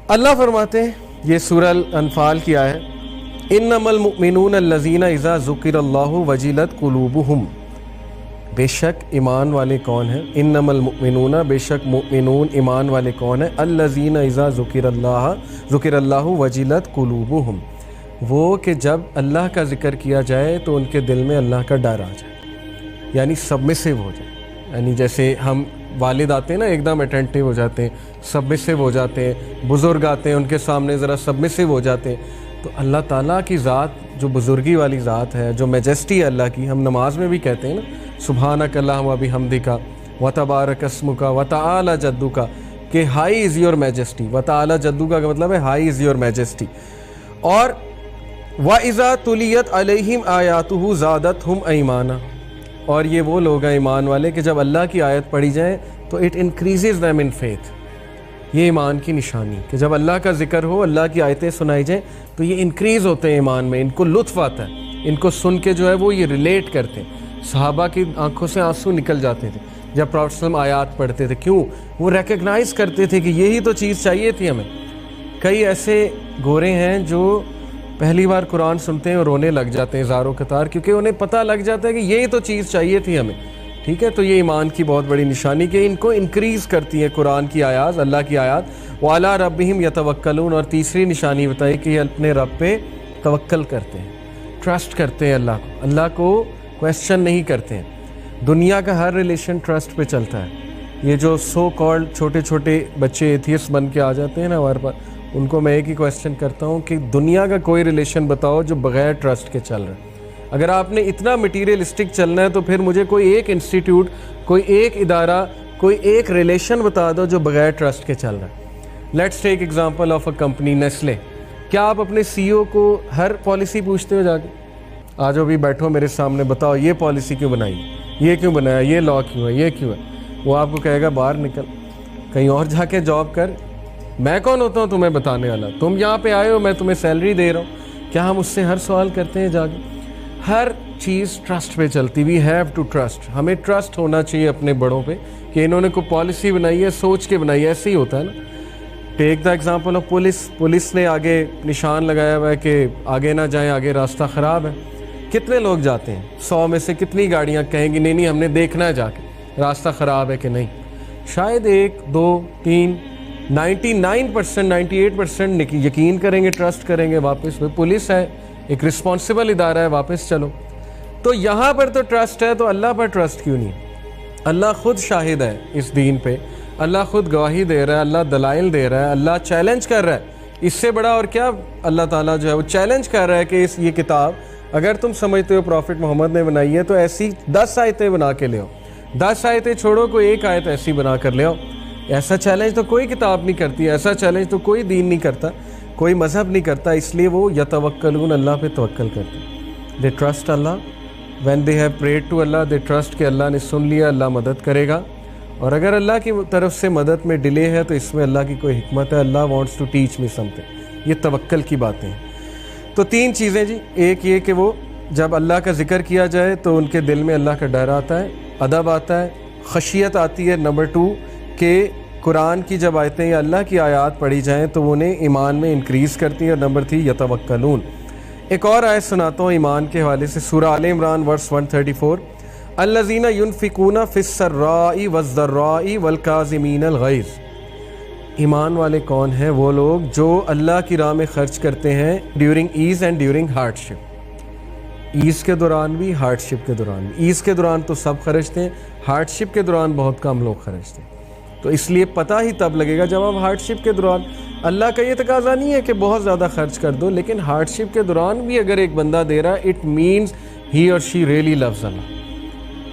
اللہ فرماتے ہیں، یہ سورہ الانفال کی آیت، انما المؤمنون الذین اذا ذکر اللہ وجلت قلوبہم، بے شک ایمان والے کون ہیں، انما المؤمنون، بے شک مؤمنون ایمان والے کون ہیں، الذین اذا ذکر اللہ وجلت قلوبہم، وہ کہ جب اللہ کا ذکر کیا جائے تو ان کے دل میں اللہ کا ڈر آ جائے، یعنی سبمسو ہو جائے. یعنی جیسے ہم والد آتے ہیں نا ایک دم اٹینٹیو ہو جاتے ہیں، سبمسو ہو جاتے ہیں، بزرگ آتے ہیں ان کے سامنے ذرا سبمسو ہو جاتے ہیں. تو اللہ تعالیٰ کی ذات جو بزرگی والی ذات ہے، جو میجسٹی ہے اللہ کی، ہم نماز میں بھی کہتے ہیں نا سبحانک اللہم و بحمدک وتبارک اسمک وتعالی جدک، کہ ہائی از یور میجسٹی. وتعالی جدک کا مطلب ہے ہائی از یور میجسٹی. اور وَإِذَا تُلِيَتْ عَلَيْهِمْ آيَاتُهُ زَادَتْهُمْ ایمانا، اور یہ وہ لوگ ہیں ایمان والے کہ جب اللہ کی آیت پڑھی جائے تو it increases them in faith. یہ ایمان کی نشانی کہ جب اللہ کا ذکر ہو، اللہ کی آیتیں سنائی جائیں تو یہ انکریز ہوتے ہیں ایمان میں، ان کو لطف آتا ہے، ان کو سن کے جو ہے وہ یہ ریلیٹ کرتے ہیں. صحابہ کی آنکھوں سے آنسو نکل جاتے تھے جب پروفیٹ صلی اللہ علیہ وسلم آیات پڑھتے تھے. کیوں؟ وہ ریکگنائز کرتے تھے کہ یہی تو چیز چاہیے تھی ہمیں. کئی ایسے گورے ہیں جو پہلی بار قرآن سنتے ہیں اور رونے لگ جاتے ہیں زاروں قطار، کیونکہ انہیں پتہ لگ جاتا ہے کہ یہی تو چیز چاہیے تھی ہمیں. ٹھیک ہے، تو یہ ایمان کی بہت بڑی نشانی کہ ان کو انکریز کرتی ہے قرآن کی آیات، اللہ کی آیات. وَعَلَىٰ رَبِّهِمْ يَتَوَكَّلُونَ، اور تیسری نشانی بتائی کہ یہ اپنے رب پہ توکل کرتے ہیں، ٹرسٹ کرتے ہیں اللہ کو کویسچن نہیں کرتے ہیں. دنیا کا ہر ریلیشن ٹرسٹ پہ چلتا ہے. یہ جو سو کالڈ چھوٹے چھوٹے بچے ایتھیسٹ بن کے آ جاتے ہیں نا ہمارے پاس، ان کو میں ایک ہی کویسچن کرتا ہوں کہ دنیا کا کوئی ریلیشن بتاؤ جو بغیر ٹرسٹ کے چل رہا ہے. اگر آپ نے اتنا مٹیریلسٹک چلنا ہے تو پھر مجھے کوئی ایک انسٹیٹیوٹ، کوئی ایک ادارہ، کوئی ایک ریلیشن بتا دو جو بغیر ٹرسٹ کے چل رہا ہے. Let's take example of a company Nestle. کیا آپ اپنے سی او کو ہر پالیسی پوچھتے ہو جا کے؟ آ جاؤ بھی بیٹھو میرے سامنے، بتاؤ یہ پالیسی کیوں بنائی، یہ کیوں بنایا، یہ لا کیوں ہے، یہ کیوں ہے؟ وہ آپ کو کہے گا باہر نکل، کہیں اور جا کے جاب کر. میں کون ہوتا ہوں تمہیں بتانے والا؟ تم یہاں پہ آئے ہو، میں تمہیں سیلری دے رہا ہوں. کیا ہم اس سے ہر سوال کرتے ہیں جا کے؟ ہر چیز ٹرسٹ پہ چلتی. We have to trust. ہمیں ٹرسٹ ہونا چاہیے اپنے بڑوں پہ کہ انہوں نے کوئی پالیسی بنائی ہے، سوچ کے بنائی ہے. ایسے ہی ہوتا ہے نا. ٹیک دا ایگزامپل آف پولیس نے آگے نشان لگایا ہوا ہے کہ آگے نہ جائیں، آگے راستہ خراب ہے. کتنے لوگ جاتے ہیں؟ 100 میں سے کتنی گاڑیاں کہیں گی نہیں ہم نے دیکھنا ہے جا کے راستہ خراب ہے کہ نہیں؟ شاید 1 2 3 99% 98% یقین کریں گے، ٹرسٹ کریں گے. واپس پولیس ہے، ایک رسپانسبل ادارہ ہے، واپس چلو. تو یہاں پر تو ٹرسٹ ہے، تو اللہ پر ٹرسٹ کیوں نہیں؟ اللہ خود شاہد ہے اس دین پہ، اللہ خود گواہی دے رہا ہے، اللہ دلائل دے رہا ہے، اللہ چیلنج کر رہا ہے. اس سے بڑا اور کیا اللہ تعالیٰ جو ہے وہ چیلنج کر رہا ہے کہ یہ کتاب اگر تم سمجھتے ہو پروفٹ محمد نے بنائی ہے تو ایسی 10 آیتیں بنا کے لے آؤ. 10 آیتیں چھوڑو، کوئی ایک آیت ایسی بنا کر لے آؤ. ایسا چیلنج تو کوئی کتاب نہیں کرتی، ایسا چیلنج تو کوئی دین نہیں کرتا، کوئی مذہب نہیں کرتا. اس لیے وہ یتوکلون، اللہ پہ توکل کرتے ہیں. They trust Allah. When they have prayed to Allah, they trust کہ اللہ نے سن لیا، اللہ مدد کرے گا. اور اگر اللہ کی طرف سے مدد میں ڈیلے ہے تو اس میں اللہ کی کوئی حکمت ہے. Allah wants to teach me something. یہ توکل کی باتیں ہیں. تو 3 چیزیں جی. ایک یہ کہ وہ جب اللہ کا ذکر کیا جائے تو ان کے دل میں اللہ کا ڈر آتا ہے، ادب آتا ہے، خشیت آتی ہے. نمبر 2 کہ قرآن کی جب آیتیں یا اللہ کی آیات پڑھی جائیں تو انہیں ایمان میں انکریز کرتی ہیں. اور نمبر 3 یتوکلون. ایک اور آیت سناتا ہوں ایمان کے حوالے سے، سورہ آل عمران ورس 134. الذین ینفقون فی السراء والضراء والکاظمین الغیظ. ایمان والے کون ہیں؟ وہ لوگ جو اللہ کی راہ میں خرچ کرتے ہیں during as and during hard ship. As کے دوران بھی، ہارڈ شپ کے دوران بھی. ایز کے دوران تو سب خرچتے ہیں، ہارڈ شپ کے دوران بہت کم لوگ خرچتے ہیں. تو اس لیے پتہ ہی تب لگے گا جب آپ ہارڈ شپ کے دوران، اللہ کا یہ تقاضا نہیں ہے کہ بہت زیادہ خرچ کر دو، لیکن ہارڈ شپ کے دوران بھی اگر ایک بندہ دے رہا ہے اٹ مینز ہی اور شی ریئلی لوز اللہ،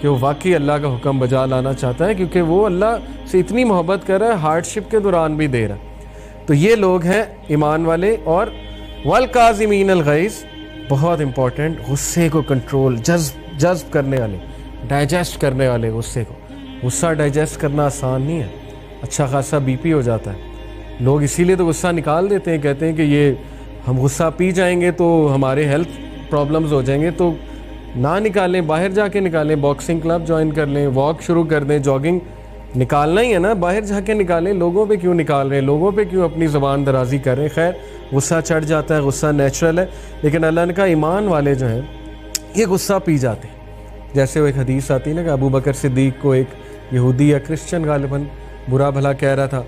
کہ وہ واقعی اللہ کا حکم بجا لانا چاہتا ہے، کیونکہ وہ اللہ سے اتنی محبت کر رہا ہے، ہارڈ شپ کے دوران بھی دے رہا ہے. تو یہ لوگ ہیں ایمان والے. اور والکاظمین الغیظ، بہت امپورٹنٹ، غصے کو کنٹرول، جذب کرنے والے، ڈائجسٹ کرنے والے. غصے کو، غصہ ڈائجسٹ کرنا آسان نہیں ہے. اچھا خاصا بی پی ہو جاتا ہے. لوگ اسی لیے تو غصہ نکال دیتے ہیں، کہتے ہیں کہ یہ ہم غصہ پی جائیں گے تو ہمارے ہیلتھ پرابلمز ہو جائیں گے. تو نہ نکالیں، باہر جا کے نکالیں، باکسنگ کلب جوائن کر لیں، واک شروع کر دیں، جاگنگ نکالنا ہی ہے نا، باہر جا کے نکالیں، لوگوں پہ کیوں نکال رہے ہیں، لوگوں پہ کیوں اپنی زبان درازی کر رہے ہیں. خیر غصہ چڑھ جاتا ہے، غصہ نیچرل ہے، لیکن اللہ نے کہا ایمان والے جو ہیں یہ غصہ پی جاتے ہیں. جیسے وہ ایک حدیث آتی ہے نا کہ ابو بکر صدیق کو ایک یہودی یا کرسچن غالباً برا بھلا کہہ رہا تھا،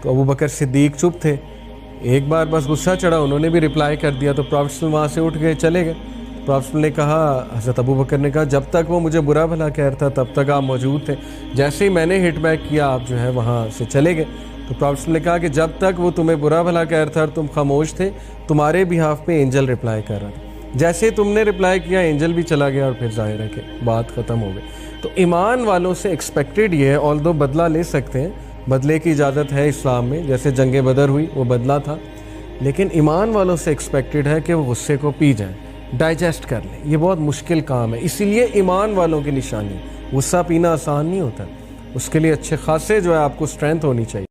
تو ابو بکر صدیق چپ تھے. ایک بار بس غصہ چڑھا، انہوں نے بھی رپلائی کر دیا، تو پروفیٹ صلی اللہ وہاں سے اٹھ گئے چلے گئے. پروفیٹ نے کہا، حضرت ابو بکر نے کہا جب تک وہ مجھے برا بھلا کہہ رہا تھا تب تک آپ موجود تھے، جیسے ہی میں نے ہٹ بیک کیا آپ جو ہے وہاں سے چلے گئے. تو پروفیٹ نے کہا کہ جب تک وہ تمہیں برا بھلا کہہ رہا تھا اور تم خاموش تھے، تمہارے بہاف پہ اینجل رپلائی کر رہا تھا. جیسے تم نے رپلائی کیا اینجل بھی چلا گیا اور پھر ظاہر ہے کہ بات ختم ہو گئی. تو ایمان والوں سے ایکسپیکٹڈ یہ ہے، آلدو بدلہ لے سکتے ہیں، بدلے کی اجازت ہے اسلام میں، جیسے جنگ بدر ہوئی وہ بدلہ تھا، لیکن ایمان والوں سے ایکسپیکٹڈ ہے کہ وہ غصے کو پی جائیں، ڈائجسٹ کر لیں. یہ بہت مشکل کام ہے، اسی لیے ایمان والوں کی نشانی غصہ پینا آسان نہیں ہوتا، اس کے لیے اچھے خاصے جو ہے آپ کو اسٹرینتھ ہونی چاہیے.